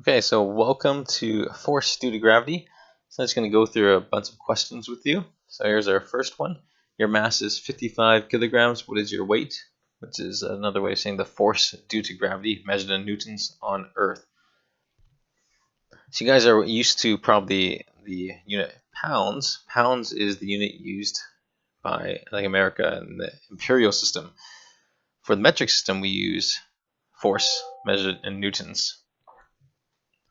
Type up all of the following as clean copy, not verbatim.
Okay, so welcome to Force Due to Gravity. So I'm just going to go through a bunch of questions with you. So here's our first one. Your mass is 55 kilograms. What is your weight? Which is another way of saying the force due to gravity measured in newtons on Earth. So you guys are used to probably the unit pounds. Pounds is the unit used by America and the imperial system. For the metric system, we use force measured in newtons.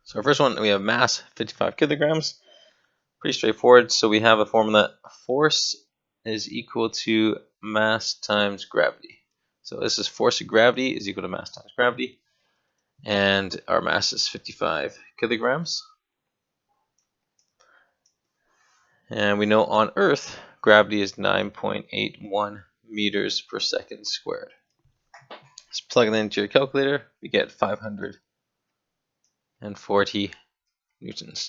So our first one, we have mass 55 kilograms. Pretty straightforward. So we have a formula: force is equal to mass times gravity. So this is force of gravity is equal to mass times gravity. And our mass is 55 kilograms. And we know on Earth, gravity is 9.81 meters per second squared. Let's plug it into your calculator. We get 540 newtons.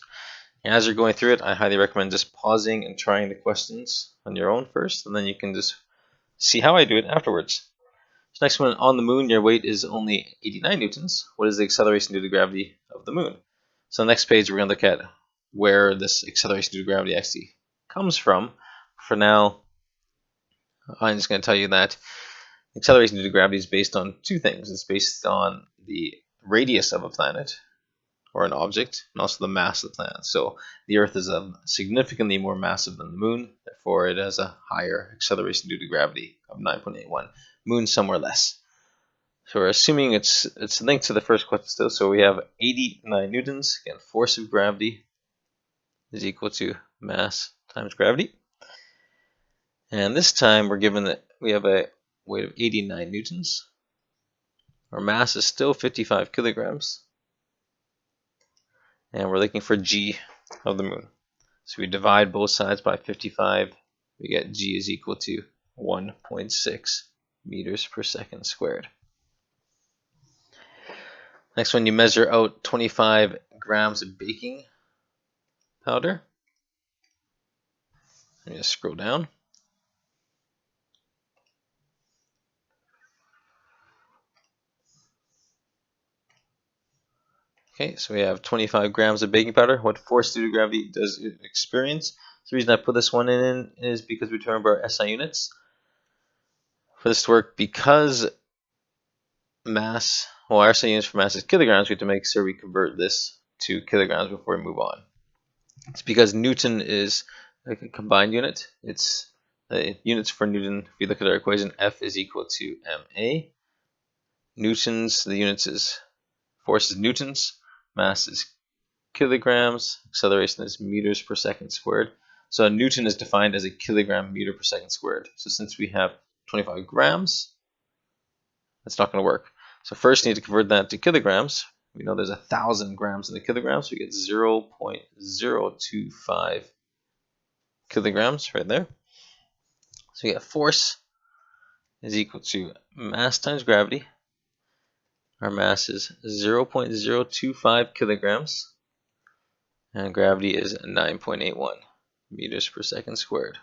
As you're going through it, I highly recommend just pausing and trying the questions on your own first, and then you can just see how I do it afterwards. So next one, on the moon, your weight is only 89 newtons. What is the acceleration due to gravity of the moon? So next page, we're going to look at where this acceleration due to gravity actually comes from. For now, I'm just going to tell you that acceleration due to gravity is based on two things. It's based on the radius of a planet, or an object, and also the mass of the planet. So the Earth is significantly more massive than the Moon, therefore it has a higher acceleration due to gravity of 9.81. Moon somewhere less. So we're assuming it's linked to the first question still. So we have 89 newtons. Again, force of gravity is equal to mass times gravity. And this time we're given that we have a weight of 89 newtons. Our mass is still 55 kilograms. And we're looking for g of the moon. So we divide both sides by 55. We get g is equal to 1.6 meters per second squared. Next one, you measure out 25 grams of baking powder. Let me just scroll down. Okay, so we have 25 grams of baking powder. What force due to gravity does it experience? So the reason I put this one in is because we remember our SI units. For this to work, because mass, well, our SI units for mass is kilograms, we have to make sure we convert this to kilograms before we move on. It's because Newton is like a combined unit. It's units for Newton. If you look at our equation, F is equal to ma. Newtons, the units is force is newtons, mass is kilograms, acceleration is meters per second squared. So a Newton is defined as a kilogram meter per second squared. So since we have 25 grams, that's not going to work. So first you need to convert that to kilograms. We know there's 1,000 grams in the kilogram, so we get 0.025 kilograms right there. So we get force is equal to mass times gravity. Our mass is 0.025 kilograms, and gravity is 9.81 meters per second squared.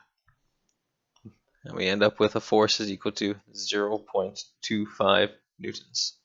And we end up with a force is equal to 0.25 newtons.